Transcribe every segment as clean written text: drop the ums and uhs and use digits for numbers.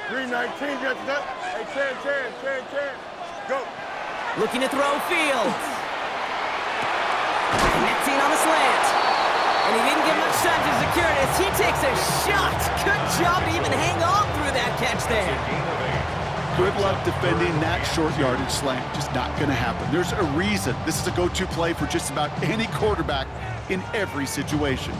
319, gets that. Hey, 10. Go. Looking to throw Fields. Connecting on the slant. And he didn't get much time to secure it as he takes a shot. Good job to even hang on through that catch there. Good luck defending that short yardage slant. Just not going to happen. There's a reason this is a go-to play for just about any quarterback in every situation.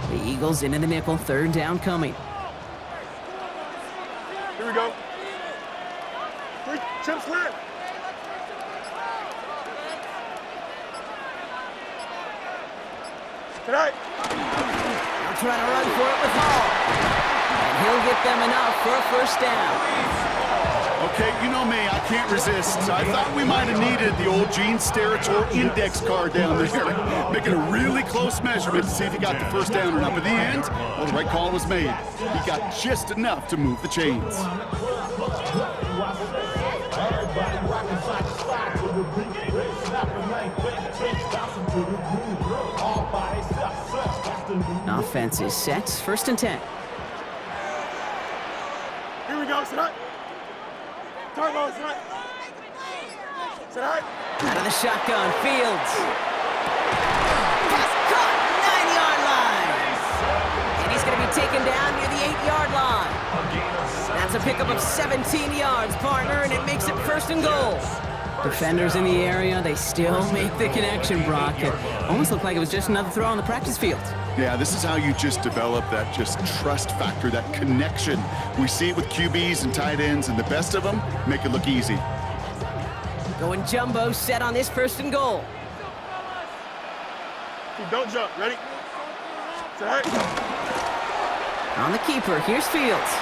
The Eagles into the nickel, third down coming. Here we go. Chip slant. Tonight. They'll try to run for it with Hall. And he'll get them enough for a first down. Okay, you know me, I can't resist. I thought we might have needed the old Gene Steratore index card down there, making a really close measurement to see if he got the first down or not. But in the end, well, the right call was made. He got just enough to move the chains. Offense is set, first and 10. Here we go, Sinai. Turbo, Sinai. Sinai. Out of the shotgun, Fields. Pass caught, 9-yard line. And he's going to be taken down near the 8-yard line. That's a pickup of 17 yards, partner, and it makes it first and goal. Defenders in the area, they still make the connection, Brock. It almost looked like it was just another throw on the practice field. Yeah, this is how you just develop that just trust factor, that connection. We see it with QBs and tight ends, and the best of them make it look easy. Going jumbo set on this first and goal. Don't jump. Ready? Sinai. On the keeper, here's Fields.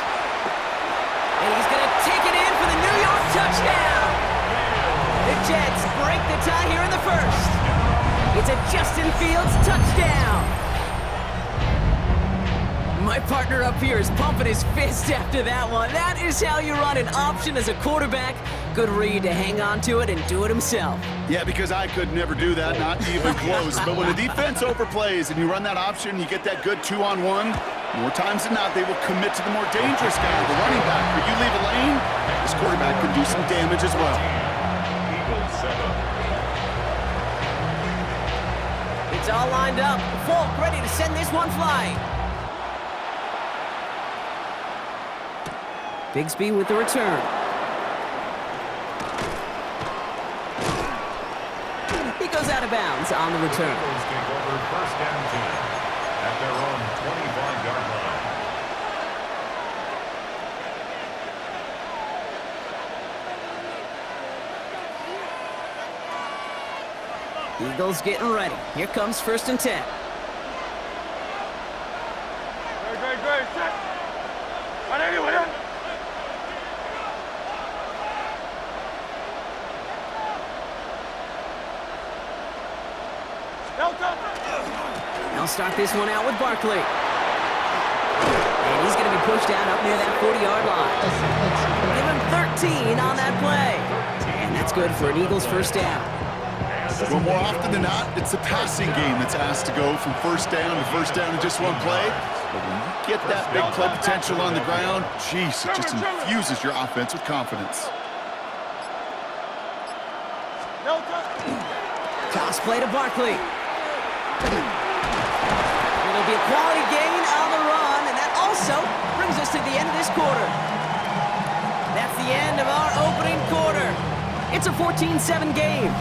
And he's going to take it in for the New York touchdown. The Jets break the tie here in the first. It's a Justin Fields touchdown. My partner up here is pumping his fist after that one. That is how you run an option as a quarterback. Good read to hang on to it and do it himself. Yeah, because I could never do that, not even close. But when a defense overplays and you run that option, you get that good 2-on-1, more times than not, they will commit to the more dangerous guy, the running back. But you leave a lane, this quarterback can do some damage as well. It's all lined up. Folk ready to send this one flying. Bigsby with the return. He goes out of bounds on the return. First down team at their own 25-yard line. Eagles getting ready. Here comes first and 10. Great. Check. Right anyway. They'll start this one out with Barkley. And he's going to be pushed out up near that 40-yard line. Give him 13 on that play. And that's good for an Eagles first down. Well, more often than not, it's the passing game that's asked to go from first down in just one play. But when you get that big play potential on the ground, geez, it just infuses your offense with confidence. Toss play to Barkley. It'll be a quality gain on the run, and that also brings us to the end of this quarter. That's the end of our opening quarter. It's a 14-7 game.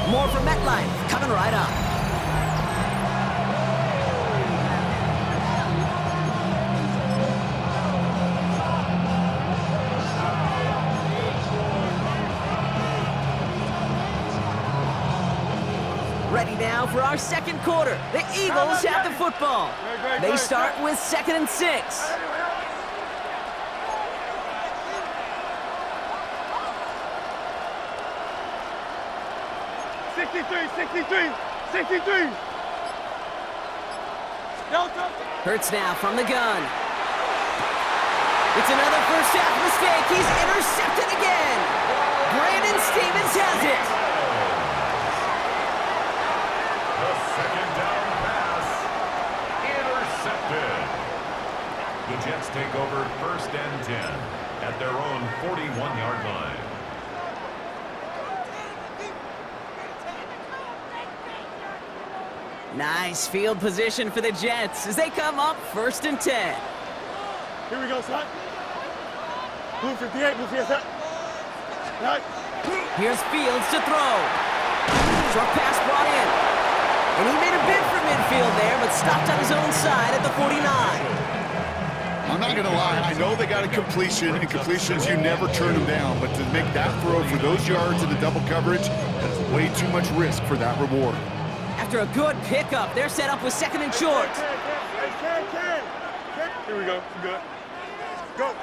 More from MetLife coming right up. Ready now for our second quarter. The Eagles have the football. They start with 2nd and 6. Hurts now from the gun. It's another first half mistake. He's intercepted again. Brandon Stevens has it. Nice field position for the Jets as they come up 1st and 10. Here we go, son. Blue 58, blue 58. Right. Here's Fields to throw. Short pass brought in. And he made a bid for midfield there, but stopped on his own side at the 49. I'm not going to lie. I know they got a completion, and completions, you never turn them down. But to make that throw for those yards in the double coverage, that's way too much risk for that reward. After a good pickup, they're set up with 2nd and short. Can. Here we go. Good. Go.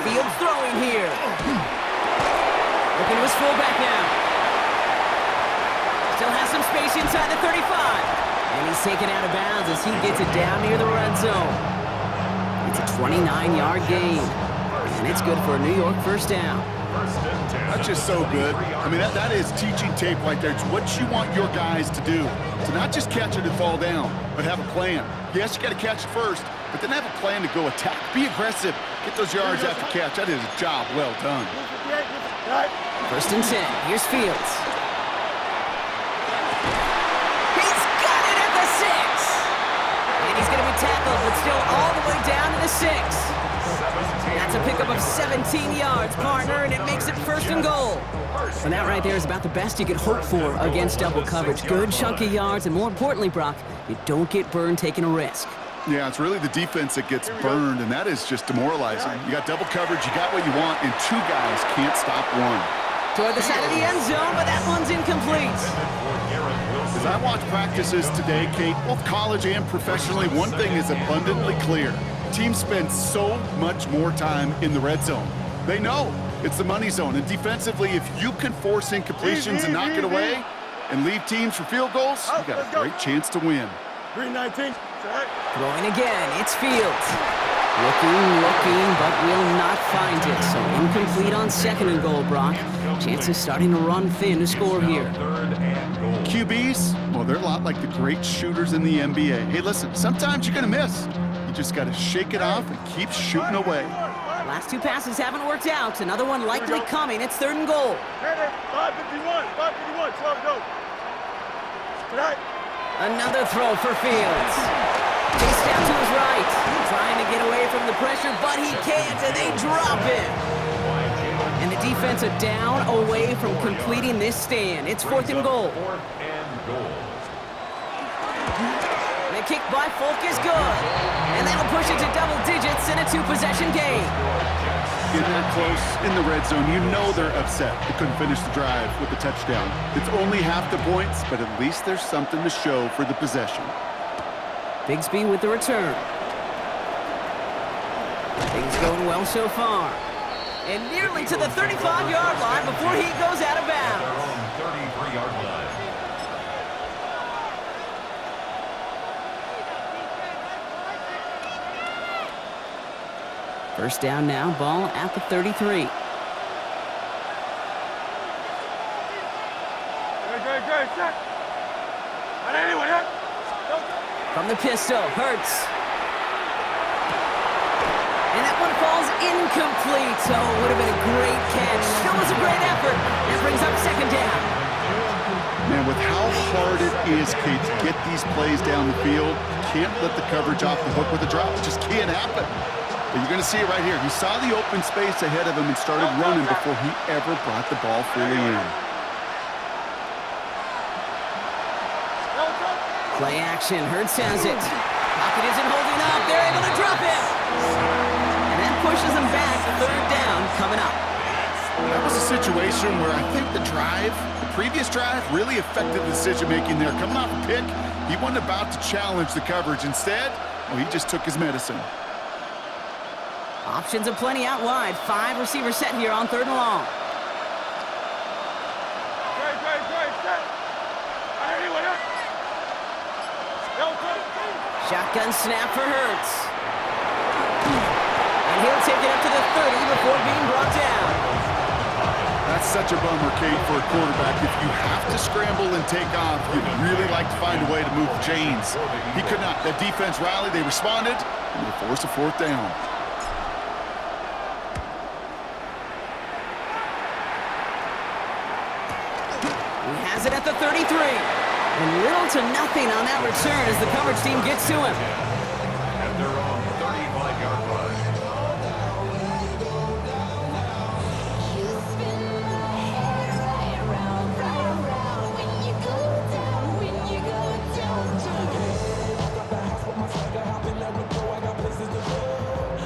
Fields throwing here. Looking to his fullback now. Still has some space inside the 35. And he's taken out of bounds as he gets it down near the red zone. It's a 29-yard gain. And it's good for a New York 1st down. That's just so good. I mean, that is teaching tape right there. It's what you want your guys to do. To not just catch it and fall down, but have a plan. Yes, you got to catch it first, but then have a plan to go attack. Be aggressive. Get those yards after catch. That is a job well done. 1st and 10. Here's Fields. He's got it at the 6. And he's going to be tackled, but still all the way down to the 6. That's a pickup of 17 yards, partner, and it makes it 1st and goal. And that right there is about the best you could hope for against double coverage. Good chunky yards, and more importantly, Brock, you don't get burned taking a risk. Yeah, it's really the defense that gets burned, and that is just demoralizing. You got double coverage, you got what you want, and 2 guys can't stop one. Toward the side of the end zone, but that one's incomplete. As I watch practices today, Kate, both college and professionally, one thing is abundantly clear. Teams spend so much more time in the red zone. They know it's the money zone, and defensively, if you can force incompletions and knock it away and leave teams for field goals, you got a great chance to win. 319. Throwing again, it's Fields. Looking, but will not find it. So incomplete on 2nd and goal, Brock. Chances starting to run thin to score here. QBs, well, they're a lot like the great shooters in the NBA. Hey, listen, sometimes you're going to miss. You just got to shake it off and keep shooting away. Last 2 passes haven't worked out. Another one likely coming. It's 3rd and goal. 551. Slow go. Tonight. Another throw for Fields. Chased down to his right. Trying to get away from the pressure, but he can't, and they drop him. And the defense are down away from completing this stand. It's 4th and goal. The kick by Folk is good. And that'll push it to double digits in a 2-possession game. Getting that close in the red zone, you know they're upset. They couldn't finish the drive with a touchdown. It's only half the points, but at least there's something to show for the possession. Bigsby with the return. Things going well so far. And nearly to the 35-yard line before he goes out of bounds. 33-yard line. First down now, ball at the 33. From the pistol, Hurts. And that one falls incomplete. So it would have been a great catch. Still was a great effort. That brings up 2nd down. Man, with how hard it is, Kate, to get these plays down the field, you can't let the coverage off the hook with a drop. It just can't happen. But you're going to see it right here. He saw the open space ahead of him and started running before he ever brought the ball fully in. Play action. Hurts has it. Pocket isn't holding up. They're able to drop it. And that pushes them back. 3rd down coming up. That was a situation where I think the previous drive, really affected the decision-making there. Coming off a pick, he wasn't about to challenge the coverage. Instead, well, he just took his medicine. Options aplenty out wide. 5 receivers set here on 3rd and long. Shotgun snap for Hurts. And he'll take it up to the 30 before being brought down. That's such a bummer, Kate, for a quarterback. If you have to scramble and take off, you'd really like to find a way to move the chains. He could not. That defense rallied, they responded, and they forced a 4th down. He has it at the 33. And little to nothing on that return as the coverage team gets to him. At their own 35-yard line.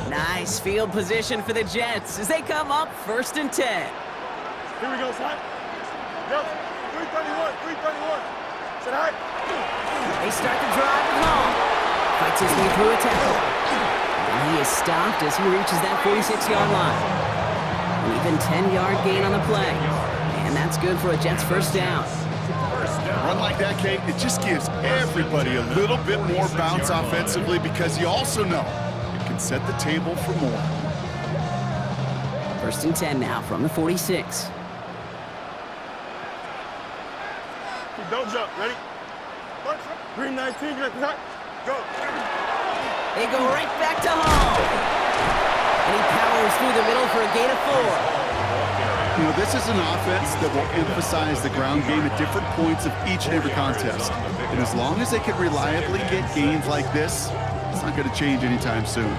Nice field position for the Jets as they come up 1st and 10. Here we go, son. Yo, 331, 331. Sit high. They start the drive at home. Fights his way through a tackle. And he is stopped as he reaches that 46-yard line. An even 10-yard gain on the play. And that's good for a Jets first down. Run like that, Kate, it just gives everybody a little bit more bounce offensively because you also know it can set the table for more. 1st and 10 now from the 46. Don't jump. Ready? Green 19, get the top. Go. They go right back to home. And he powers through the middle for a gain of 4. You know, this is an offense that will emphasize the ground game at different points of each and every contest. And as long as they can reliably get gains like this, it's not going to change anytime soon.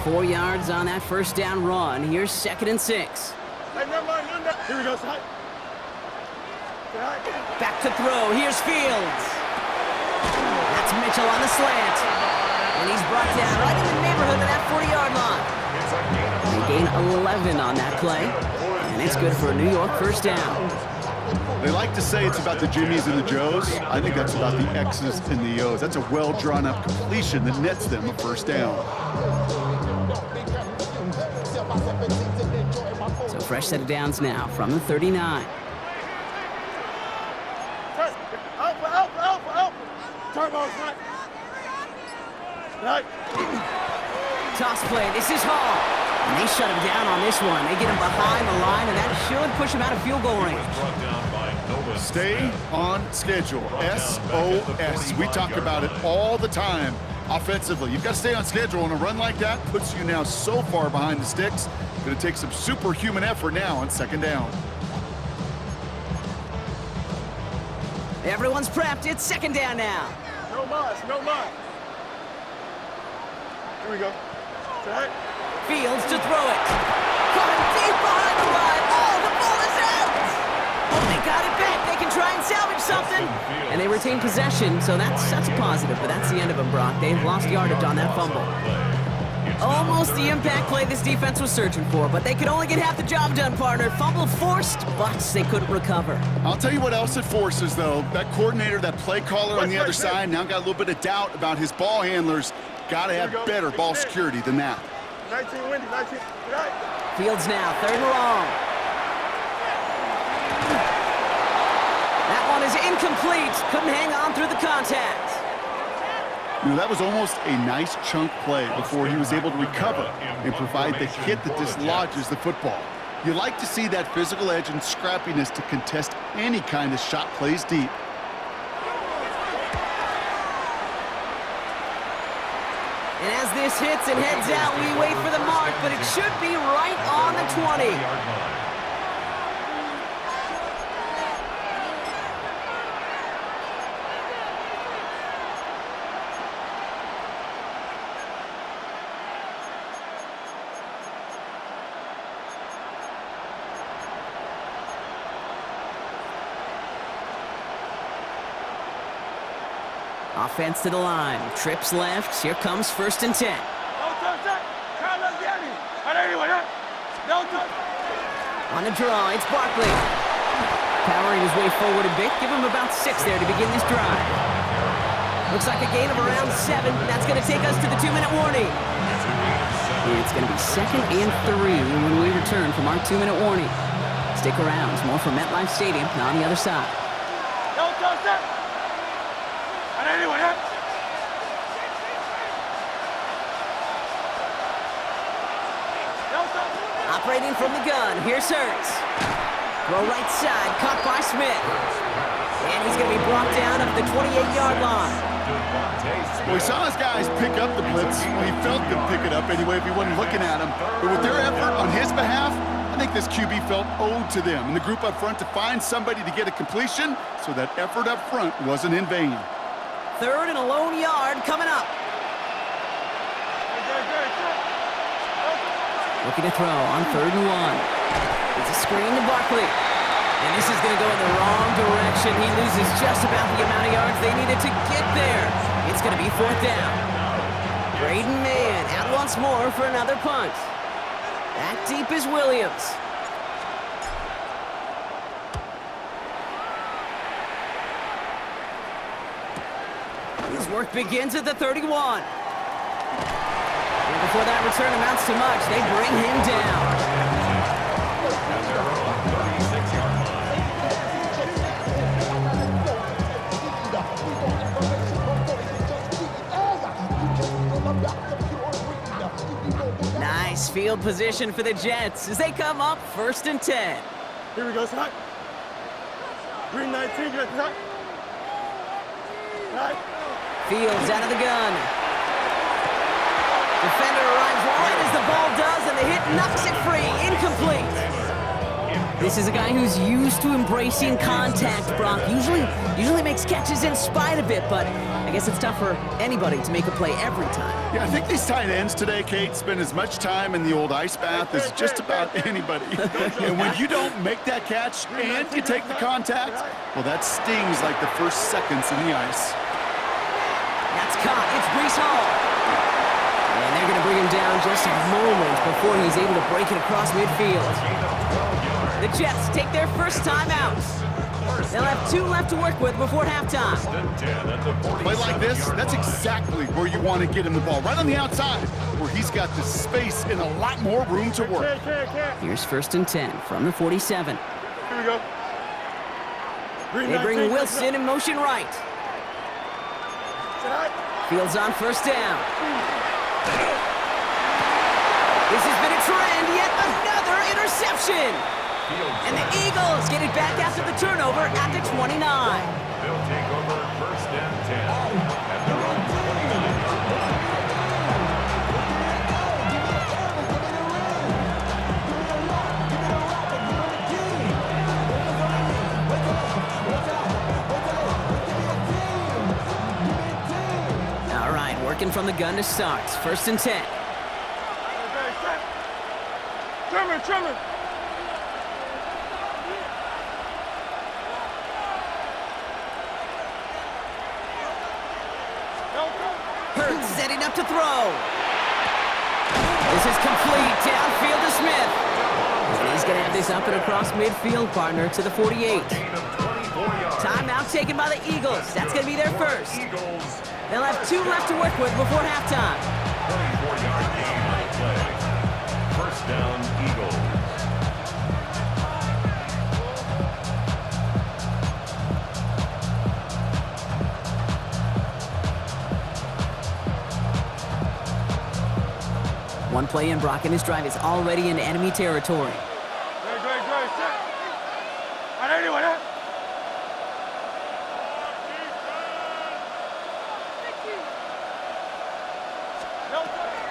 Four yards on that first down run. Here's 2nd and 6. Hey, never mind. Here we go, son. Back to throw. Here's Fields. That's Mitchell on the slant. And he's brought down right in the neighborhood of that 40-yard line. They gain 11 on that play. And it's good for a New York first down. They like to say it's about the Jimmies and the Joes. I think that's about the X's and the O's. That's a well-drawn-up completion that nets them a first down. So fresh set of downs now from the 39. Alpha. Turbo, son. Right. Toss play. This is Hall. And they shut him down on this one. They get him behind the line, and that should push him out of field goal range. Stay on schedule. SOS. We talk about it all the time offensively. You've got to stay on schedule, and a run like that puts you now so far behind the sticks. Going to take some superhuman effort now on 2nd down. Everyone's prepped. It's 2nd down now. No mas. Here we go. Set. Fields to throw it. Caught deep behind the line. Oh, the ball is out. Oh, they got it back. They can try and salvage something. And they retain possession, so that's a positive. But that's the end of them, Brock. They've lost yardage on that fumble. Almost the impact play this defense was searching for, but they could only get half the job done, partner. Fumble forced, but they couldn't recover. I'll tell you what else it forces, though. That coordinator, that play caller on the other side, now got a little bit of doubt about his ball handlers. Got to have better ball security than that. 19 windy, 19. Right. Fields now, 3rd and long. That one is incomplete. Couldn't hang on through the contact. You know, that was almost a nice chunk play before he was able to recover and provide the hit that dislodges the football. You like to see that physical edge and scrappiness to contest any kind of shot plays deep. And as this hits and heads out, we wait for the mark, but it should be right on the 20. Offense to the line. Trips left. Here comes 1st and 10. On the draw, it's Barkley. Powering his way forward a bit. Give him about 6 there to begin this drive. Looks like a gain of around 7. That's going to take us to the 2-minute warning. It's going to be 2nd and 3 when we return from our 2-minute warning. Stick around. It's more from MetLife Stadium on the other side. Operating from the gun, here's Hurts. Throw right side, caught by Smith. And he's going to be brought down up the 28-yard line. Well, he saw his guys pick up the blitz. Well, he felt them pick it up anyway if he wasn't looking at him. But with their effort on his behalf, I think this QB felt owed to them and the group up front to find somebody to get a completion, so that effort up front wasn't in vain. 3rd and a lone yard coming up. Looking to throw on 3rd and 1. It's a screen to Barkley. And this is going to go in the wrong direction. He loses just about the amount of yards they needed to get there. It's going to be 4th down. Braden Mann out once more for another punt. Back deep is Williams. His work begins at the 31. And before that return amounts to much, they bring him down. Nice field position for the Jets as they come up 1st and 10. Here we go, Scott. Green 19, get Scott. Right. Fields out of the gun. Defender arrives right as the ball does, and the hit knocks it free. Incomplete. This is a guy who's used to embracing contact, Brock. Usually makes catches in spite of it, but I guess it's tough for anybody to make a play every time. Yeah, I think these tight ends today, Kate, spend as much time in the old ice bath as just about anybody. And when you don't make that catch and you take the contact, well, that stings like the first seconds in the ice. That's caught. It's Breece Hall. And they're going to bring him down just a moment before he's able to break it across midfield. The Jets take their first time out. They'll have 2 left to work with before halftime. Play like this, that's exactly where you want to get him the ball. Right on the outside, where he's got the space and a lot more room to work. Here's 1st and 10 from the 47. Here we go. They bring Wilson in motion right. Fields on 1st down. This has been a trend, yet another interception. And the Eagles get it back after the turnover at the 29. They'll take over 1st and 10 at their own 29. All right, working from the gun to start. 1st and 10. Trimmer. Hurts setting up to throw. This is complete. Downfield to Smith. And he's going to have this up and across midfield, partner, to the 48. Timeout taken by the Eagles. That's going to be their first. They'll have 2 left to work with before halftime. 24-yard gain on the play. 1st down, Eagles. One play in, Brock, and his drive is already in enemy territory. Great. Set. Anyway,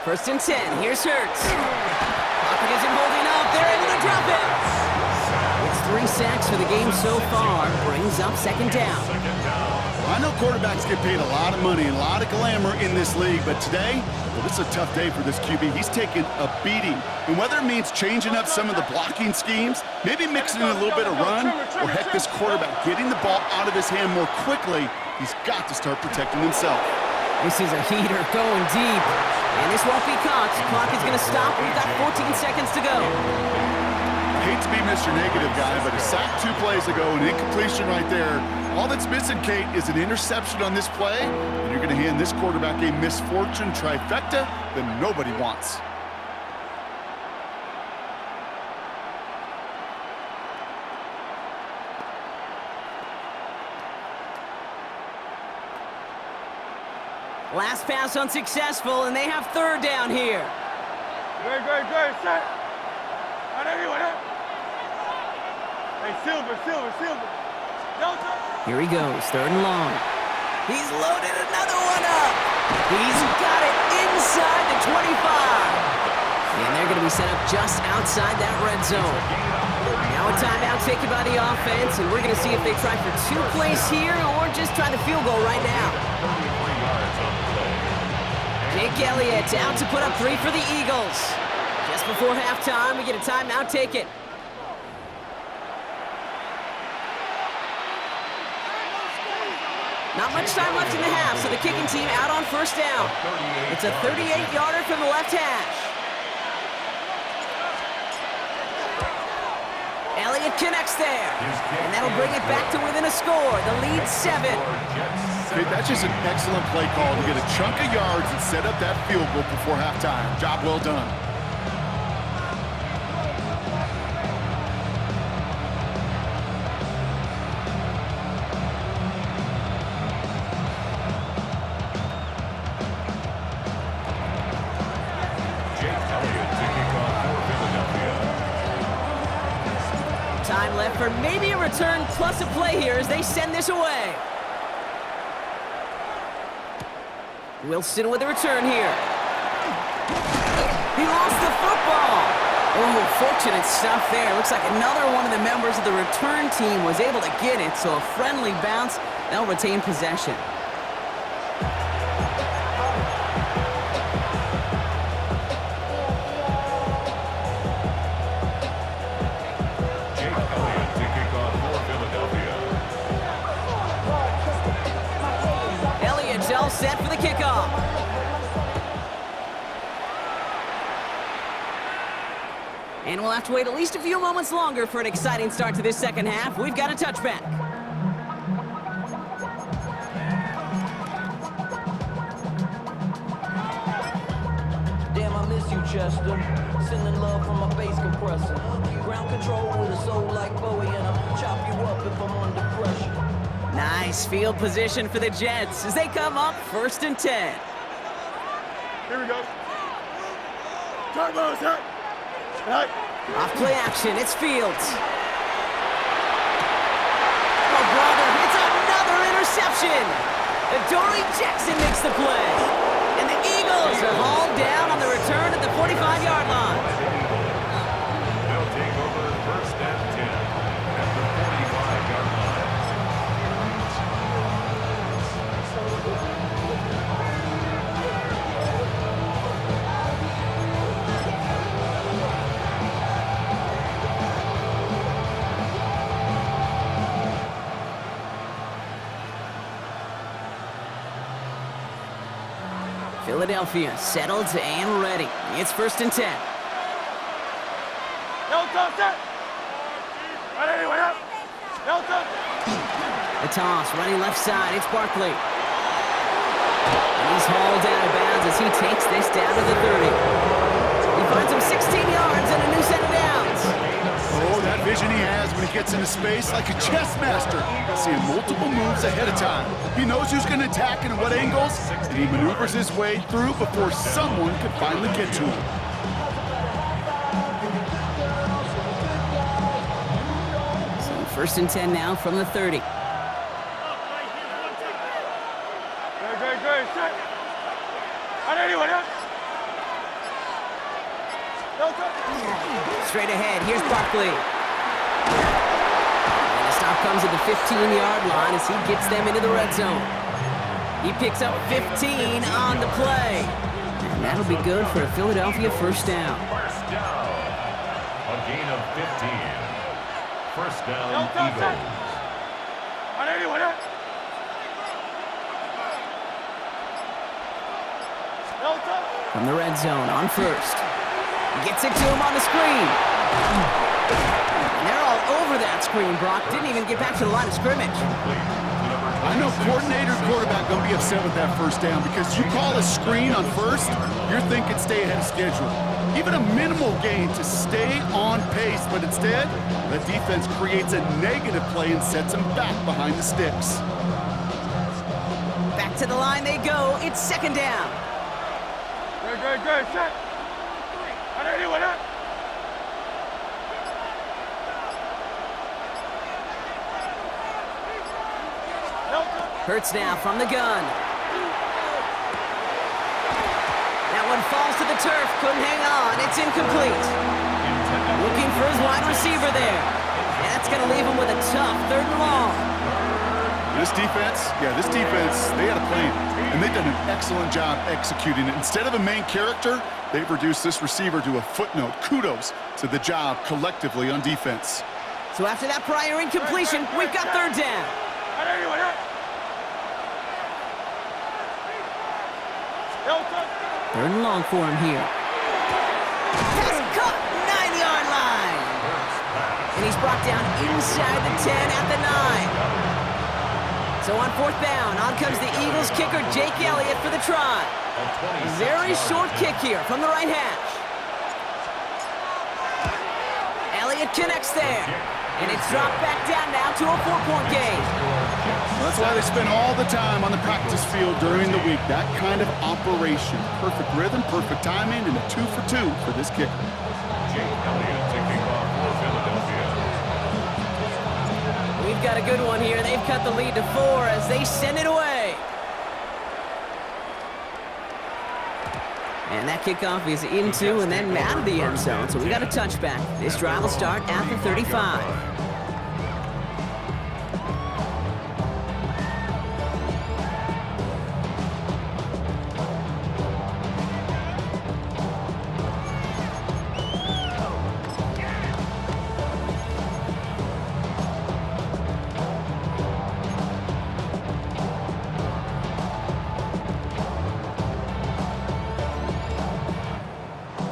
1st and 10. Here's Hurts. Pocket isn't holding up. They're able to drop it. It's 3 sacks for the game so far. Brings up 2nd down. I know quarterbacks get paid a lot of money and a lot of glamour in this league, but today, well, this is a tough day for this QB. He's taken a beating. And whether it means changing up some of the blocking schemes, maybe mixing in a little bit of run, or heck, this quarterback getting the ball out of his hand more quickly, he's got to start protecting himself. This is a heater going deep. And this won't be caught. Clock is going to stop. We've got 14 seconds to go. I hate to be Mr. Negative guy, but a sack 2 plays ago, an incompletion right there. All that's missing, Kate, is an interception on this play, and you're going to hand this quarterback a misfortune trifecta that nobody wants. Last pass unsuccessful, and they have 3rd down here. Great. Set. Anyway. Hey, Silver. Here he goes, 3rd and long. He's loaded another one up. He's got it inside the 25. And they're going to be set up just outside that red zone. Now a timeout taken by the offense, and we're going to see if they try for 2 plays here or just try the field goal right now. Jake Elliott out to put up 3 for the Eagles. Just before halftime, we get a timeout taken. Not much time left in the half, so the kicking team out on first down. It's a 38-yarder from the left hash. Elliott connects there, and that'll bring it back to within a score. The lead 7. Hey, that's just an excellent play call to get a chunk of yards and set up that field goal before halftime. Job well done. Time left for maybe a return plus a play here as they send this away. Wilson with a return here. He lost the football. Oh, fortunate stuff there. Looks like another one of the members of the return team was able to get it, so a friendly bounce. They'll retain possession. All set for the kickoff. And we'll have to wait at least a few moments longer for an exciting start to this second half. We've got a touchback. Damn, I miss you, Chester. Sending love from my bass compressor. Ground control with a soul like Bowie, and I'll chop you up if I'm under pressure. Nice field position for the Jets as they come up 1st and 10. Here we go. Turbo set. Right. Off play action, it's Fields. Oh, brother, it's another interception. Adoree Jackson makes the play. And the Eagles are hauled down on the return at the 45-yard line. They'll take over 1st and 10 at the 45-yard line. Philadelphia settled and ready. It's 1st and 10. Delta set. Right anyway up. Delta. The toss running left side. It's Barkley. And he's hauled out of bounds as he takes this down to the 30. He finds him 16 yards and a new set of downs. Oh, that vision he has when he gets into space like a chess master. Seeing multiple moves ahead of time. He knows who's going to attack and at what angles, and he maneuvers his way through before someone can finally get to him. So 1st and 10 now from the 30. Great. Set. Right anyway up. Delta. Straight ahead, here's Barkley. And the stop comes at the 15-yard line as he gets them into the red zone. He picks up 15 on the play. And that'll be good for a Philadelphia 1st down. First down. A gain of 15. First down, Delta Eagles. set. Right anyway up. Delta. From the red zone on 1st. Gets it to him on the screen. And they're all over that screen, Brock. Didn't even get back to the line of scrimmage. I know coordinator and quarterback going to be upset with that 1st down because you call a screen on 1st, you're thinking stay ahead of schedule. Even a minimal gain to stay on pace, but instead, the defense creates a negative play and sets them back behind the sticks. Back to the line they go. It's 2nd down. Great. Set. Right anyway up. Delta. Hurts now from the gun. That one falls to the turf. Couldn't hang on. It's incomplete. Looking for his wide receiver there. That's going to leave him with a tough 3rd and long. This defense, they had a plan, and they've done an excellent job executing it. Instead of a main character, they've reduced this receiver to a footnote. Kudos to the job collectively on defense. So after that prior incompletion, we've got 3rd down. 3rd and long for him here. Pass caught, 9-yard line. And he's brought down inside the 10 at the 9. So on 4th down, on comes the Eagles kicker, Jake Elliott, for the try. Very short kick here from the right hash. Elliott connects there. And it's dropped back down now to a 4-point game. That's why they spend all the time on the practice field during the week. That kind of operation. Perfect rhythm, perfect timing, and a 2 for 2 for this kicker. Jake Elliott taking off for Philadelphia. We've got a good one here. They've cut the lead to 4 as they send it away. And that kickoff is into and then out of the end zone. So we got a touchback. This drive will start at the 35.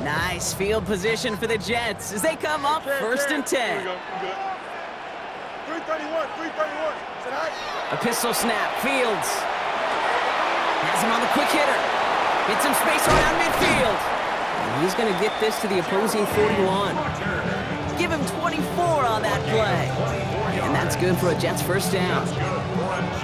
Nice field position for the Jets as they come up 1st and 10. Here we go. Good. 331. Sit high. A pistol snap. Fields has him on the quick hitter. Hits some space around midfield. And he's going to get this to the opposing 41. Give him 24 on that play. And that's good for a Jets 1st down.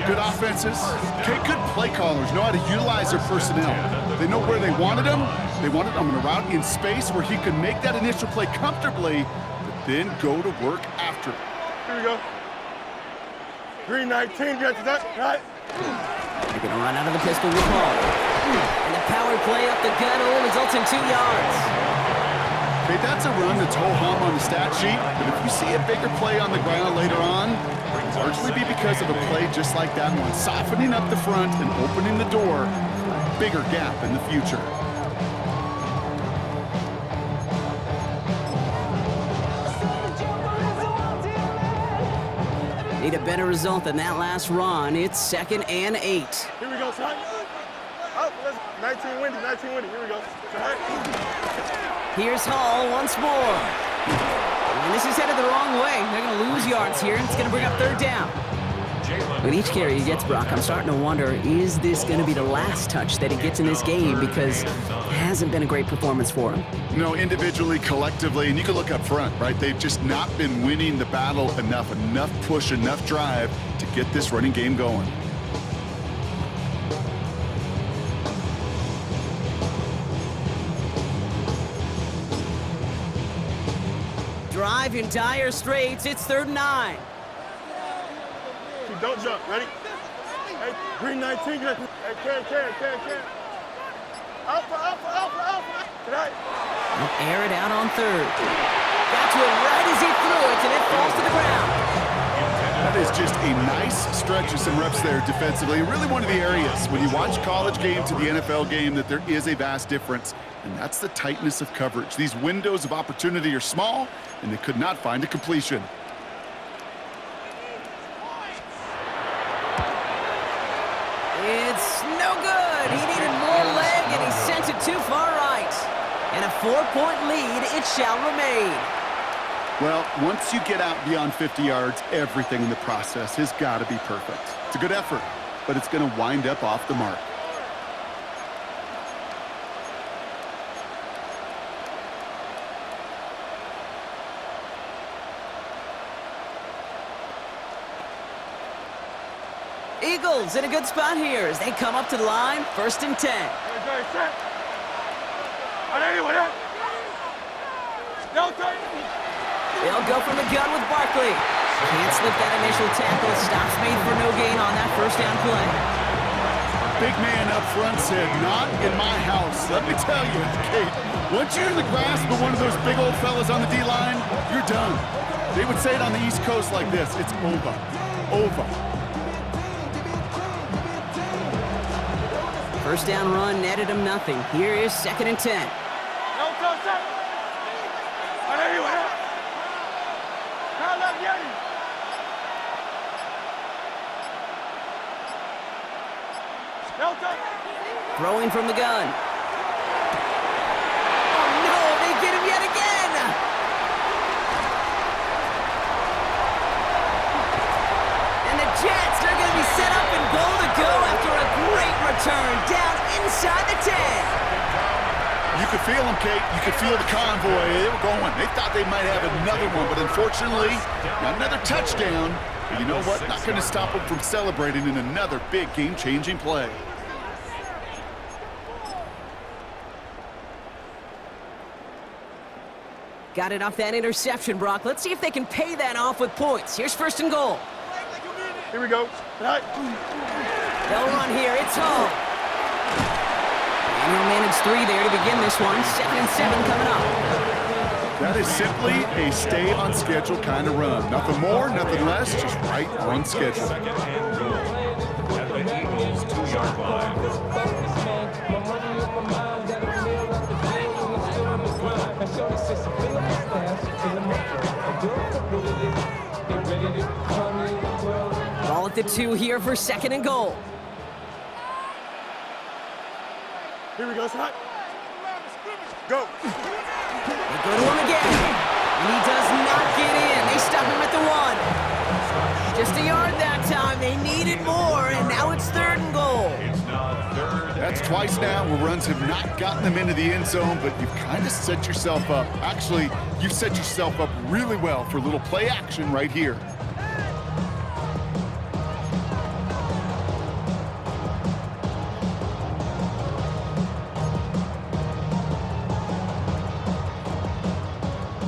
Good offenses. Okay, good play callers know how to utilize their personnel. They know where they wanted them. They wanted him on a route in space where he could make that initial play comfortably, but then go to work after. Here we go. Green 19, Jets, is that right? They're going to run out of the pistol with Hall. And the power play up the gut only results in 2 yards. Okay, that's a run that's ho-hum on the stat sheet, but if you see a bigger play on the ground later on, it'll largely be because of a play just like that one, softening up the front and opening the door for a bigger gap in the future. Need a better result than that last run. It's 2nd and 8. Here we go, son. Oh, let's 19 windy. Here we go. Here's Hall once more. And this is headed the wrong way. They're going to lose yards here, and it's going to bring up 3rd down. With each carry he gets, Brock, I'm starting to wonder, is this going to be the last touch that he gets in this game? Because it hasn't been a great performance for him. You know, individually, collectively, and you can look up front, right? They've just not been winning the battle enough push, enough drive to get this running game going. Drive in dire straits. It's 3rd and 9. Don't jump. Ready? Hey, green 19. Hey, can. Alpha. Tonight. They'll air it out on 3rd. Got to it right as he threw it, and it falls to the ground. That is just a nice stretch of some reps there defensively. Really one of the areas when you watch college game to the NFL game that there is a vast difference, and that's the tightness of coverage. These windows of opportunity are small, and they could not find a completion. It's no good. He needed more leg, and he sent it too far right. And a 4-point lead, it shall remain. Well, once you get out beyond 50 yards, everything in the process has got to be perfect. It's a good effort, but it's going to wind up off the mark. Eagles in a good spot here as they come up to the line, 1st and 10. They'll go from the gun with Barkley. Can't slip that initial tackle. Stops made for no gain on that first down play. Big man up front said, not in my house. Let me tell you, Kate, once you're in the grasp of one of those big old fellas on the D-line, you're done. They would say it on the East Coast like this, it's over. Over. First down run netted him nothing. Here is 2nd and 10. Throwing from the gun. Oh no, they get him yet again! And the Jets are going to be set up and goal to go after a great return down inside the 10. You could feel them, Kate. You could feel the convoy. They were going. They thought they might have another one, but unfortunately, not another touchdown. But you know what? Not going to stop them from celebrating in another big game-changing play. Got it off that interception, Brock. Let's see if they can pay that off with points. Here's 1st and goal. Here we go. Right. They'll run here. It's home. And he'll manage 3 there to begin this one. 2nd and 7 coming up. That is simply a stay on schedule kind of run. Nothing more, nothing less, just right on schedule. 2nd and goal at the Eagles' 2-yard line. Ball at the 2 here for 2nd and goal. Here we go, son. Go. They go to him again. And he does not get in. They stop him at the 1. Just a yard that time. They needed more, and now it's 3rd and goal. It's now 3rd. That's twice now where runs have not gotten them into the end zone, but you've kind of set yourself up. Actually, you've set yourself up really well for a little play action right here.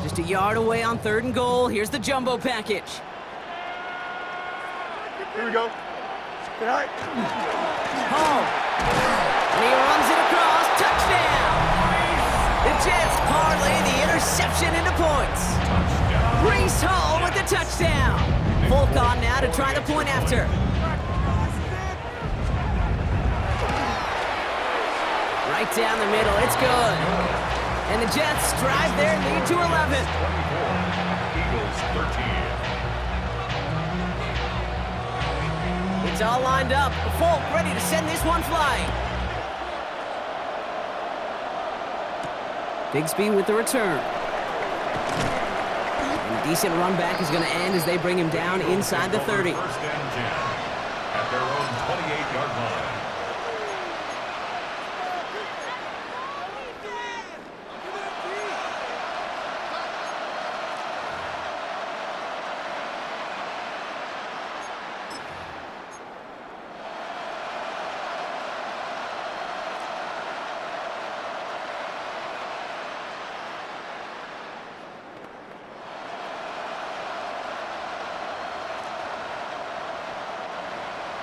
Just a yard away on 3rd and goal. Here's the jumbo package. Here we go. Good night. Home. And he runs it across. Touchdown! The Jets parlay the interception into points. Breece Hall with the touchdown. Folk on now to try the point after. Right down the middle. It's good. And the Jets drive their lead to 11. 24. Eagles 13. It's all lined up. Folk ready to send this one flying. Bigsby with the return. And a decent run back is going to end as they bring him down inside the 30. 1st and 10 at their own 28-yard line.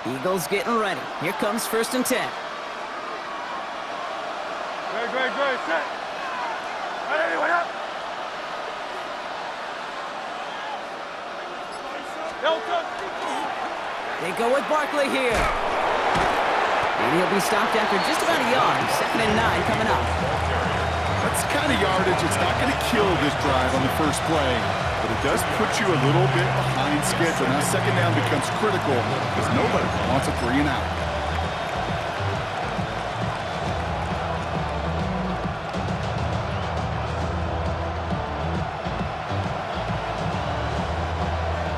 Eagles getting ready. Here comes 1st and 10. Great. Set. Ready, wait up. Delta. They go with Barkley here. And he'll be stopped after just about a yard. 2nd and 9 coming up. That's the kind of yardage it's not going to kill this drive on the first play, but it does put you a little bit behind schedule. Now 2nd down becomes critical because nobody wants a 3 and out.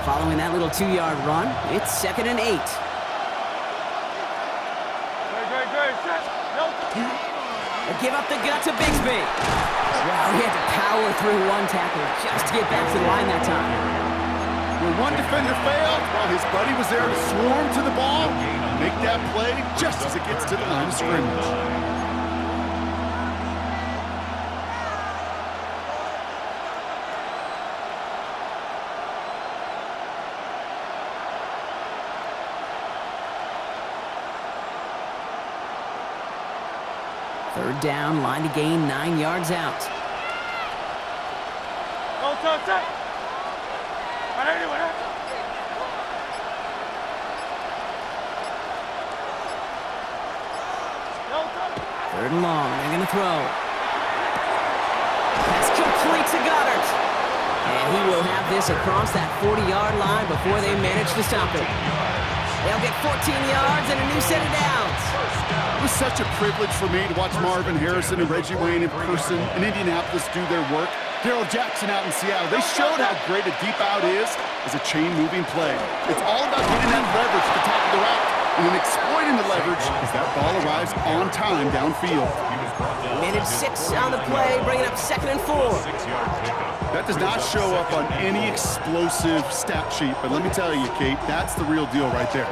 Following that little 2-yard run, it's 2nd and 8. Great. Set. Delta. They give up the gut to Bigsby. Wow, he had to power through one tackle just to get back to the line that time. When one defender failed, while his buddy was there to swarm to the ball, make that play just as it gets to the line of scrimmage. Third down, line to gain 9 yards out. Go touch that. Third and long, they're going to throw. Pass complete to Goddard. And he will have this across that 40-yard line before they manage to stop it. They'll get 14 yards and a new set of downs. It was such a privilege for me to watch Marvin Harrison and Reggie Wayne in person in Indianapolis do their work. Darrell Jackson out in Seattle, they showed how great a deep out is as a chain-moving play. It's all about getting that leverage at the top of the route and then exploiting the leverage as that ball arrives on time downfield. Minute 6 on the play, bringing up 2nd and 4. That does not show up on any explosive stat sheet, but let me tell you, Kate, that's the real deal right there.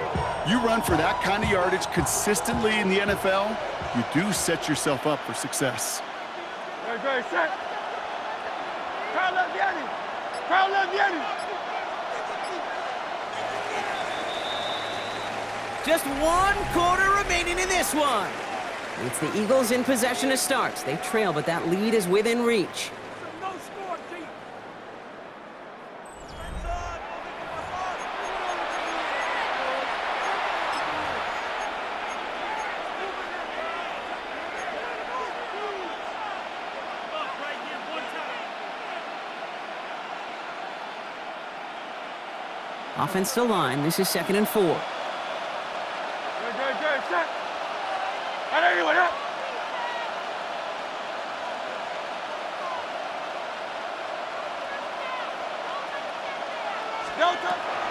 You run for that kind of yardage consistently in the NFL, you do set yourself up for success. Great, set. Crowd left the enemy. Crowd left the enemy. Just 1 quarter remaining in this one. It's the Eagles in possession to start. They trail, but that lead is within reach. No score, team. Offensive line, this is 2nd and 4. Good, set. Anyone up?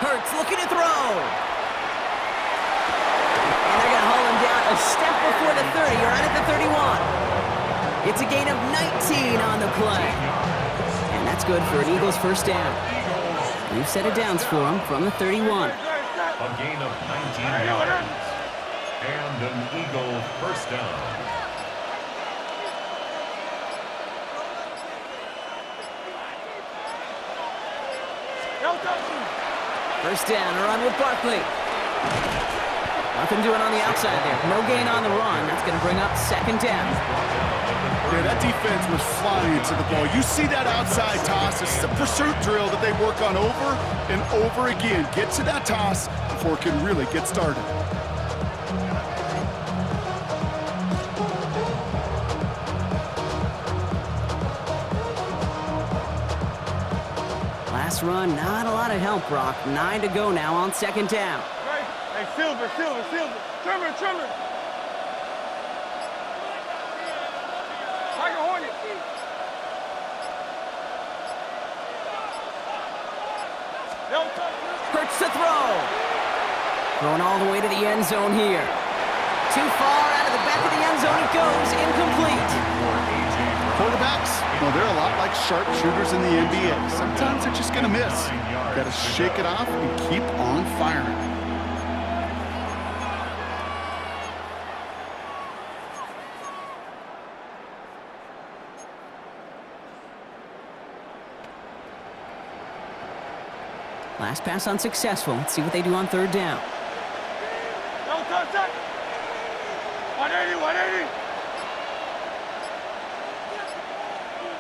Hurts looking to throw. And they're going to haul him down a step before the 30, or right at the 31. It's a gain of 19 on the play. And that's good for an Eagles first down. We've set it downs for him from the 31. A gain of 19 yards. And an Eagle first down. First down, a run with Barkley. Nothing doing on the outside there. No gain on the run. That's going to bring up 2nd down. Yeah, that defense was flying to the ball. You see that outside toss. This is a pursuit drill that they work on over and over again. Get to that toss before it can really get started. Last run, not a lot of help, Brock. 9 to go now on 2nd down. Hey, Silver. Trimmer. Tiger Hornet. Hurts to throw. Going all the way to the end zone here. Too far out of the back of the end zone it goes. Incomplete. Quarterbacks, well, they're a lot like sharpshooters in the NBA. Sometimes they're just going to miss. Got to shake it off and keep on firing. Last pass unsuccessful. Let's see what they do on 3rd down. No touch that. 180.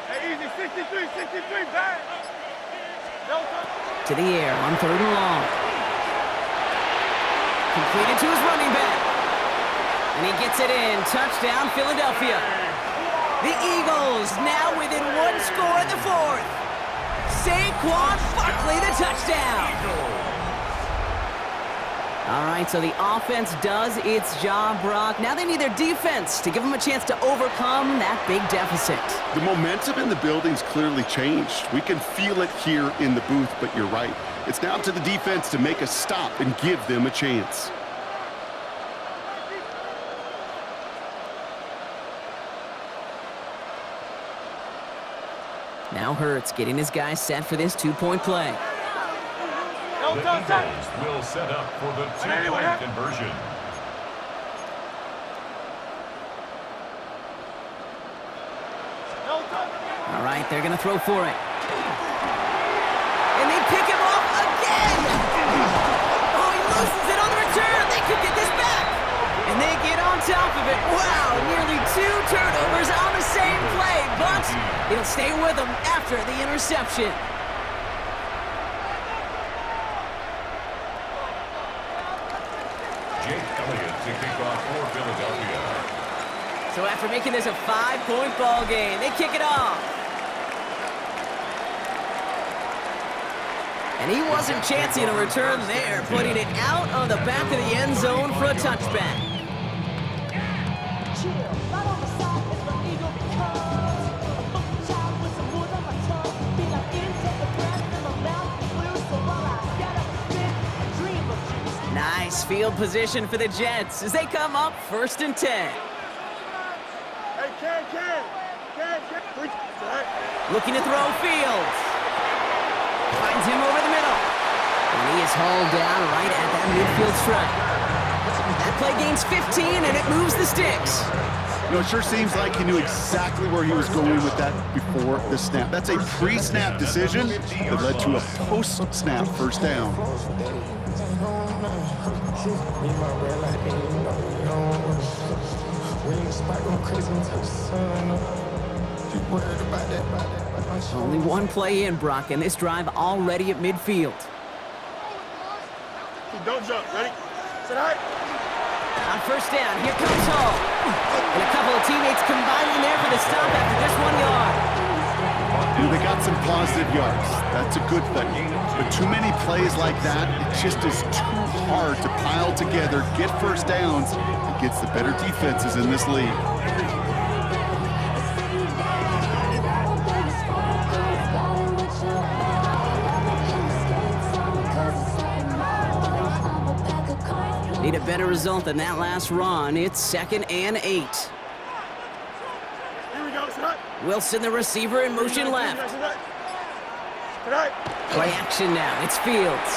Hey, easy. 63, back. No touch. To the air on 3rd and long. Completed to his running back. And he gets it in. Touchdown, Philadelphia. The Eagles now within 1 score in the 4th. Saquon Barkley, the touchdown. All right, so the offense does its job, Brock. Now they need their defense to give them a chance to overcome that big deficit. The momentum in the building's clearly changed. We can feel it here in the booth, but you're right. It's now to the defense to make a stop and give them a chance. Now Hurts getting his guys set for this 2-point play. The Eagles will set up for the 2-point conversion. All right, they're going to throw for it. And they pick him off again! Oh, he loses it on the return! They could get this back! And they get on top of it. Wow, nearly 2 turnovers He'll stay with him after the interception. Jake Elliott to kick off for Philadelphia. So after making this a 5-point ball game, they kick it off. And he wasn't chancing a return there, putting it out on the back of the end zone for a touchback. Nice field position for the Jets as they come up 1st and 10. Hey, Ken. Looking to throw Fields. Finds him over the middle. And he is hauled down right at that midfield stripe. That play gains 15, and it moves the sticks. You know, it sure seems like he knew exactly where he was going with that before the snap. That's a pre-snap decision that led to a post-snap first down. Only one play in, Brock, and this drive already at midfield. Don't jump. Ready? Sit high. On 1st down, here comes Hall. And a couple of teammates combining there for the stop after this 1 yard. They got some positive yards. That's a good thing. But too many plays like that, it just is too hard to pile together, get first downs, and gets the better defenses in this league. Need a better result than that last run. It's 2nd and 8. Here we go. Sit high. Wilson, the receiver, in motion left. Sit high. Play action now. It's Fields.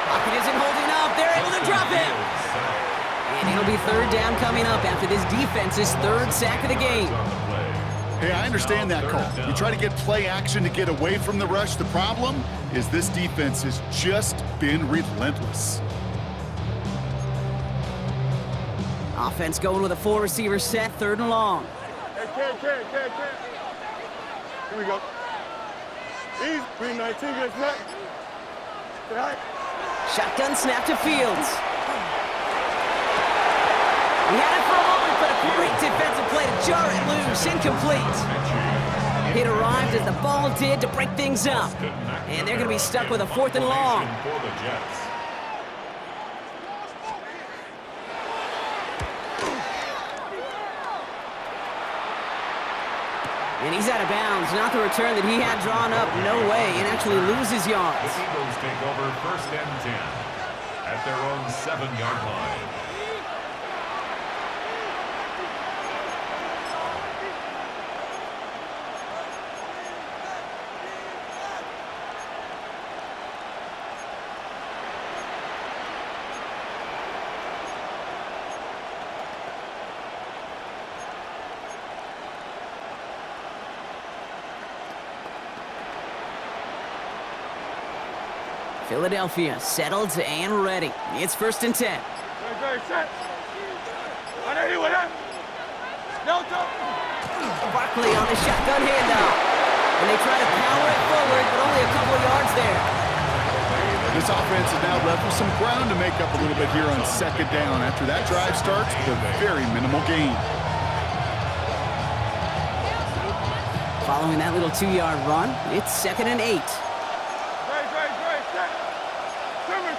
Pocket isn't holding up. They're able to drop him. And it'll be 3rd down coming up after this defense's 3rd sack of the game. Hey, I understand that call. You try to get play action to get away from the rush. The problem is this defense has just been relentless. Offense going with a 4-receiver set, 3rd and long. Hey, Ken. Here we go. Easy. Green 19 gets net. Sit high. Shotgun snap to Fields. He had it for a moment, but a great defensive play to jar it loose. Incomplete. It arrived as the ball did to break things up. And they're going to be stuck with a 4th and long. For the Jets. And he's out of bounds. Not the return that he had drawn up. No way. And actually loses yards. The Eagles take over 1st and 10 at their own 7-yard line. Philadelphia settled and ready. It's 1st and 10. Very set. On anyone up. No talk. Barkley on the shotgun handoff. And they try to power it forward, but only a couple of yards there. This offense is now left with some ground to make up a little bit here on 2nd down. After that drive starts with a very minimal gain. Following that little 2-yard run, it's 2nd and 8.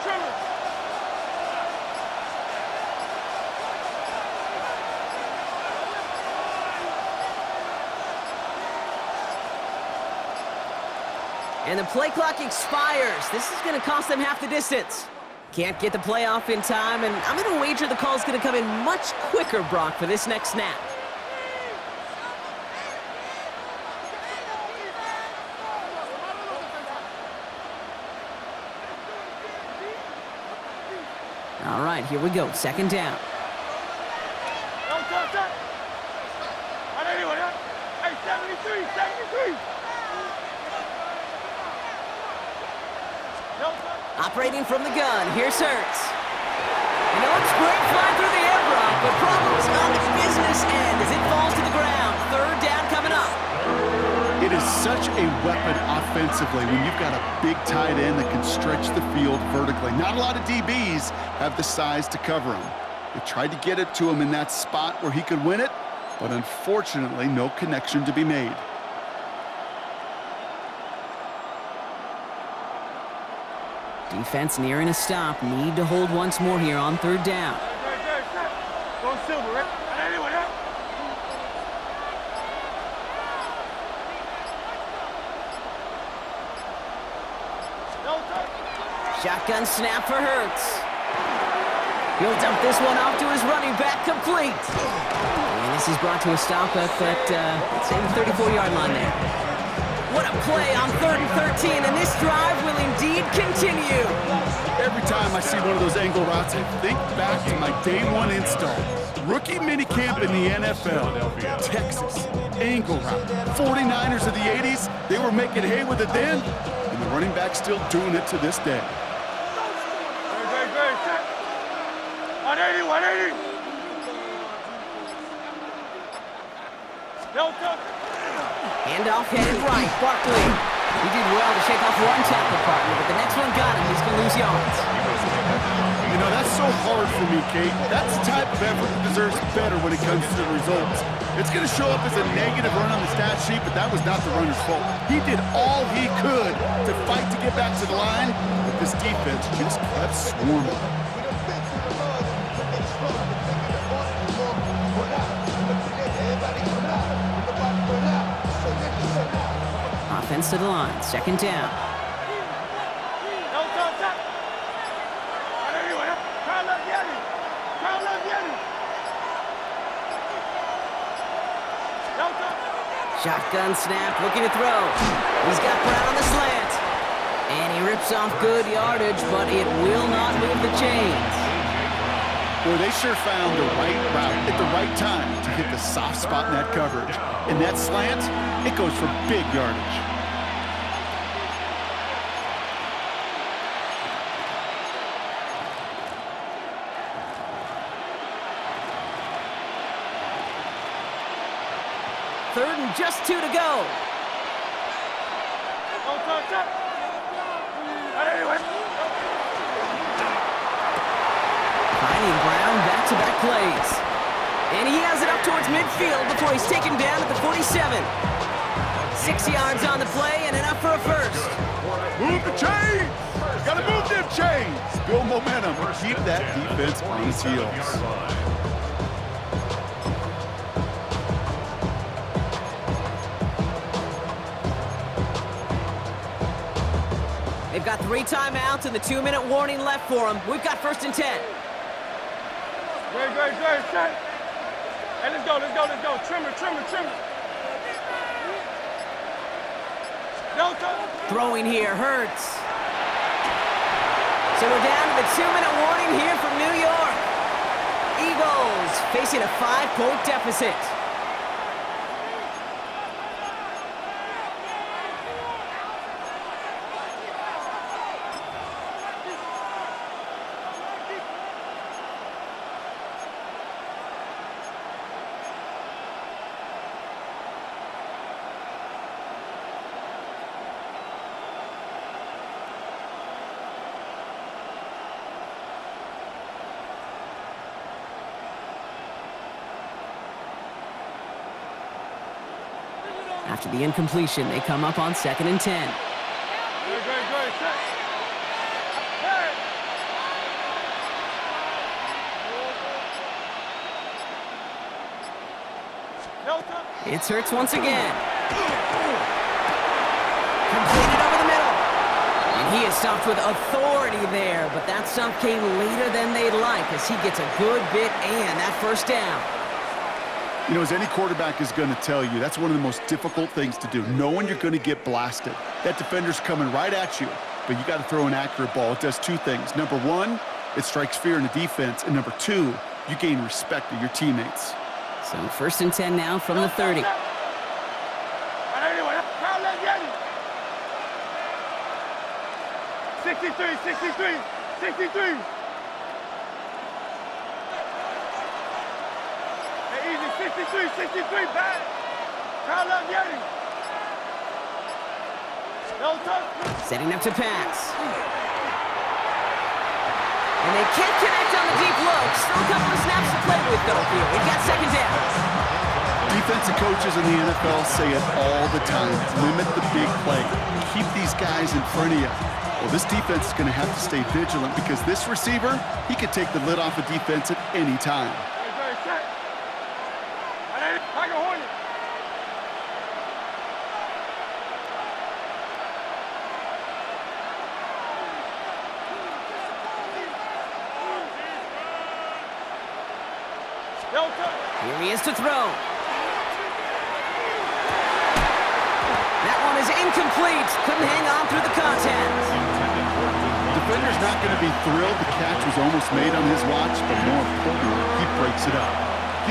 Trimmer. And the play clock expires. This is going to cost them half the distance. Can't get the play off in time, and I'm going to wager the call is going to come in much quicker, Brock, for this next snap. All right, here we go. 2nd down. No talk. On anyone up. Hey, 73. Operating from the gun, here's Hurts. You know, it's great flying through the air, Brock, but problems on the business end as it falls to the ground. 3rd down coming defensively when you've got a big tight end that can stretch the field vertically. Not a lot of DBs have the size to cover him. They tried to get it to him in that spot where he could win it, but unfortunately, no connection to be made. Defense nearing a stop. Need to hold once more here on third down. Go silver, right? Anyway, yeah. Shotgun snap for Hurts. He'll dump this one off to his running back, complete. And this is brought to a stop at that, say, the 34-yard line there. What a play on 3rd and 13, and this drive will indeed continue. Every time I see one of those angle routes, I think back to my day one install. Rookie minicamp in the NFL. Texas, angle route. 49ers of the 80s, they were making hay with it then, and the running back's still doing it to this day. Very set. 180. Delta. Handoff headed right, Barkley. He did well to shake off one tackle partner, but the next one got him. He's going to lose yards. You know, that's so hard for me, Kate. That's the type of effort that deserves better when it comes to the results. It's going to show up as a negative run on the stat sheet, but that was not the runner's fault. He did all he could to fight to get back to the line, but this defense just kept swarming. Offense to the line, second down. Shotgun snap, looking to throw. He's got Brown on the slant. And he rips off good yardage, but it will not move the chains. Boy, they sure found the right route at the right time to hit the soft spot in that coverage. And that slant, it goes for big yardage. Third and just 2 to go. Finding Brown back-to-back plays. And he has it up towards midfield before he's taken down at the 47. 6 yards on the play and enough for a first. Move the chains! Gotta move them chains! Build momentum and keep that defense on its heels. They've got 3 timeouts and the 2-minute warning left for them. We've got 1st and 10. Great. Set. Hey, let's go. Trimmer. Delta. Throwing here, Hurts. So we're down to the 2-minute warning here from New York. Eagles facing a 5-point deficit. After the incompletion, they come up on 2nd and 10. Great. Set. Hey. Delta. It's Hurts once again. Completed over the middle. And he is stopped with authority there, but that stop came later than they'd like as he gets a good bit and that first down. You know, as any quarterback is going to tell you, that's one of the most difficult things to do, knowing you're going to get blasted. That defender's coming right at you, but you got to throw an accurate ball. It does 2 things. Number 1, it strikes fear in the defense, and number 2, you gain respect of your teammates. So 1st and 10 now from the 30. 63. Hey, easy, 63, bad. Kyle left Yeti. Setting up to pass. And they can't connect on the deep look. Still a couple of snaps to play with, though, here. We've got second down. Defensive coaches in the NFL say it all the time. Limit the big play. Keep these guys in front of you. Well, this defense is going to have to stay vigilant because this receiver, he could take the lid off a defense at any time. Here he is to throw. That one is incomplete. Couldn't hang on through the contact. Defender's not going to be thrilled the catch was almost made on his watch, but more importantly, he breaks it up.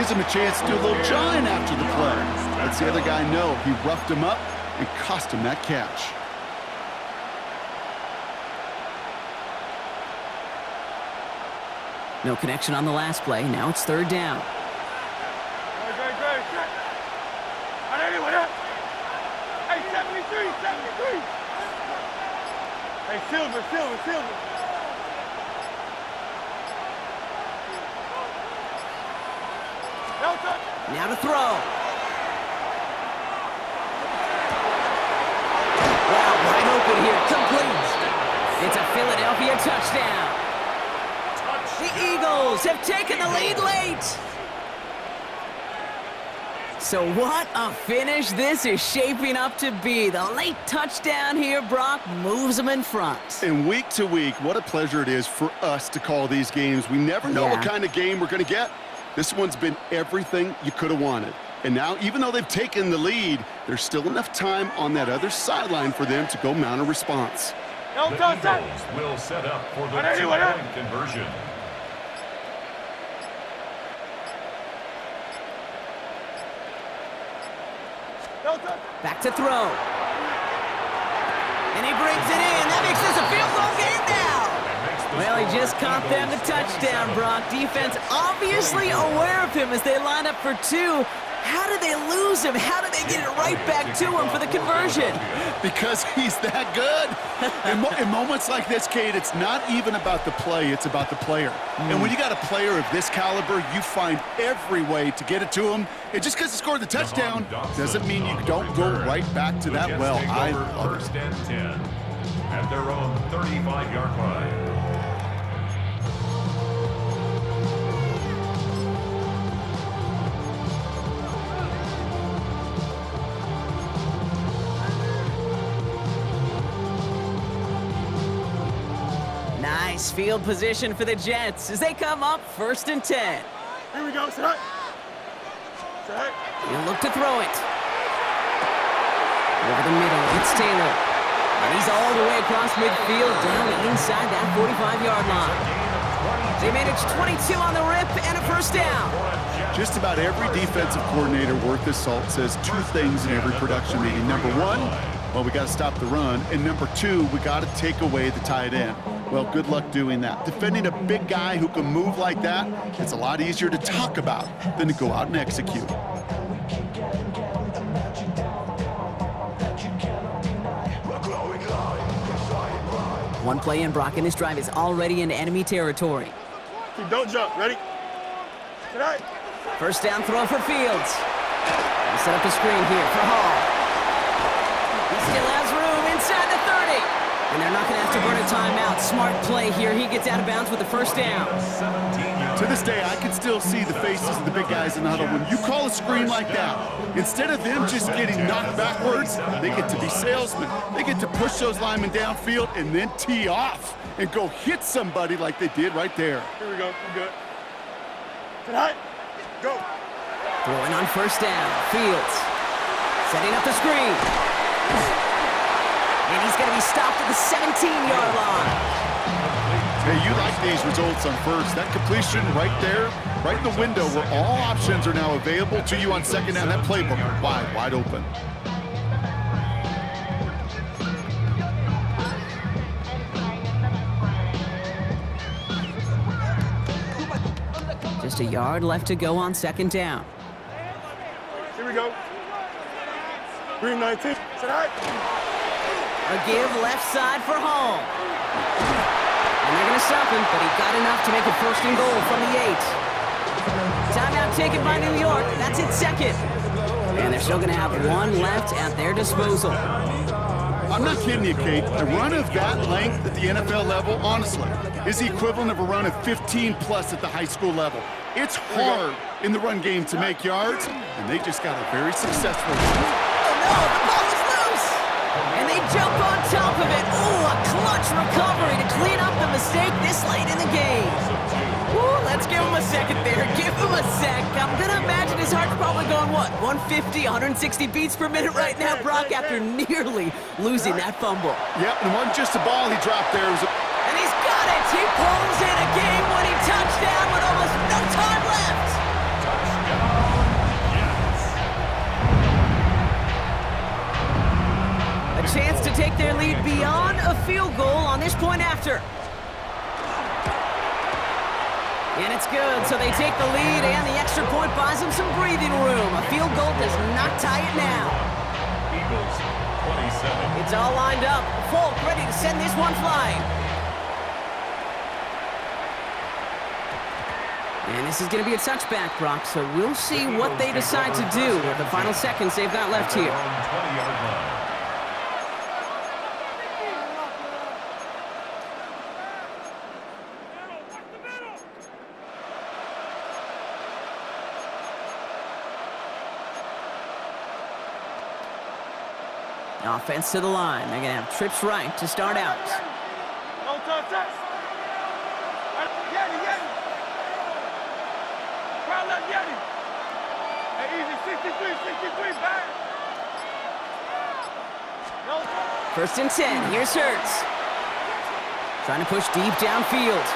Gives him a chance to do a little jawing after the play. Lets the other guy know he roughed him up and cost him that catch. No connection on the last play. Now it's third down. Hey, 73. Hey, Silver. Now to throw. Wow, wide open here. Complete. It's a Philadelphia touchdown. The Eagles have taken the lead late. So what a finish this is shaping up to be. The late touchdown here, Brock, moves them in front. And week to week, what a pleasure it is for us to call these games. We never know what kind of game we're going to get. This one's been everything you could have wanted. And now, even though they've taken the lead, there's still enough time on that other sideline for them to go mount a response. The Eagles will set up for the two-point conversion. Back to throw. And he brings it in. That makes this a field goal game now. Well, he just caught them the touchdown, Brock. Defense obviously aware of him as they line up for two. How did they lose him? How did they get it right back to him for the conversion? Because he's that good. In moments like this, Kate, it's not even about the play, it's about the player. And when you got a player of this caliber, you find every way to get it to him. And just because he scored the touchdown doesn't mean you don't go right back to that well. I love it. First and 10 at their own 35-yard line. Nice field position for the Jets as they come up first and 10. Here we go, set. He'll look to throw it. Over the middle, it's Taylor. And he's all the way across midfield down inside that 45-yard line. They managed 22 on the rip and a first down. Just about every defensive coordinator worth his salt says two things in every production meeting. Number one, well, we got to stop the run. And number two, we got to take away the tight end. Well, good luck doing that. Defending a big guy who can move like that, it's a lot easier to talk about than to go out and execute. One play in, Brock, and this drive is already into enemy territory. Don't jump. Ready? Tonight. First down throw for Fields. He set up a screen here for Hall. He still has room inside the 30. And they're not going to have to burn a timeout. Smart play here. He gets out of bounds with the first down. To this day, I can still see the faces of the big guys in the huddle. When you call a screen like that, instead of them just getting knocked backwards, they get to be salesmen. They get to push those linemen downfield and then tee off and go hit somebody like they did right there. Here we go. We're good. Tonight. Go. Throwing on first down. Fields. Setting up the screen. And he's going to be stopped at the 17-yard line. Hey, you like these results on first. That completion right there, right in the window where all options are now available to you on second down. That playbook wide open. Just a yard left to go on second down. Here we go. Green 19. Tonight. A give left side for Hall. And they're going to stop him, but he got enough to make it first and goal from the 8. Timeout taken by New York. That's its second. And they're still going to have one left at their disposal. I'm not kidding you, Kate. A run of that length at the NFL level, honestly, is the equivalent of a run of 15-plus at the high school level. It's hard in the run game to make yards, and they just got a very successful one. Oh, no, the ball is loose! And they jump on top of it. Ooh, a clutch recovery to clean up the mistake this late in the game. Ooh, let's give him a second there. Give him a sec. I'm going to imagine his heart's probably going, what, 150, 160 beats per minute right now, Brock, after nearly losing that fumble. Yep, and it wasn't just a ball he dropped there. It was And he's got it! He pulls in a game-winning touchdown with almost no time left! A chance to take their lead beyond a field goal on this point after. And it's good, so they take the lead, and the extra point buys them some breathing room. A field goal does not tie it now. Eagles, 27. It's all lined up. Folk ready to send this one flying. And this is going to be a touchback, Brock, so we'll see what they decide to do with the final seconds they've got left here. 20-yard line. Offense to the line. They're going to have trips right to start out. No touch. Crowd left Yeti. Hey, easy, 63, back. No touch. First and 10. Here's Hurts. Trying to push deep downfield.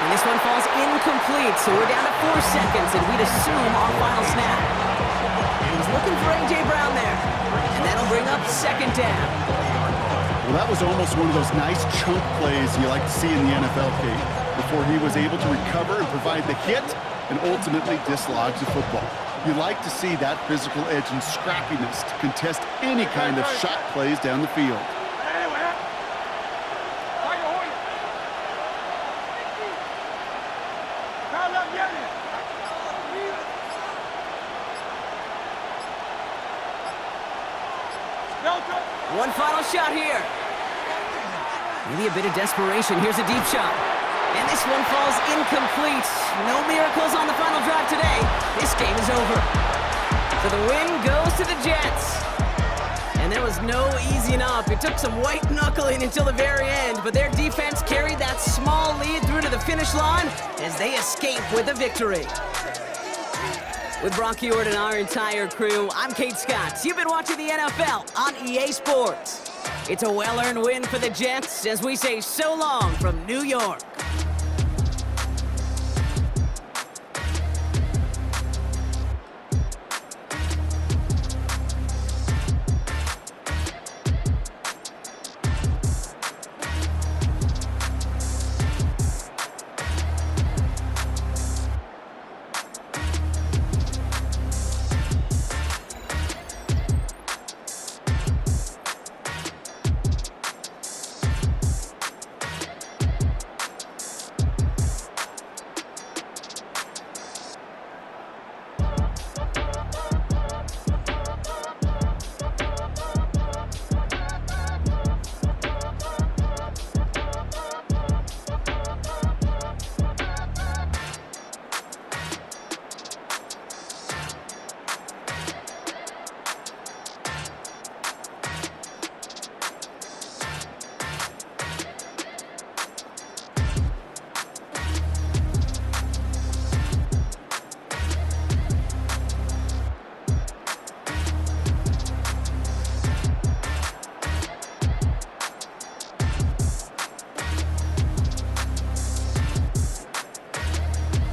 And this one falls incomplete, so we're down to 4 seconds, and we'd assume our final snap. He's looking for A.J. Brown there. And that'll bring up second down. Well, that was almost one of those nice chunk plays you like to see in the NFL, Kate, before he was able to recover and provide the hit and ultimately dislodge the football. You like to see that physical edge and scrappiness to contest any kind of shot plays down the field. One final shot here. Maybe a bit of desperation. Here's a deep shot. And this one falls incomplete. No miracles on the final drive today. This game is over. So the win goes to the Jets. And there was no easing up. It took some white knuckling until the very end, but their defense carried that small lead through to the finish line as they escape with a victory. With Brock Ewart and our entire crew, I'm Kate Scott. You've been watching the NFL on EA Sports. It's a well-earned win for the Jets as we say so long from New York.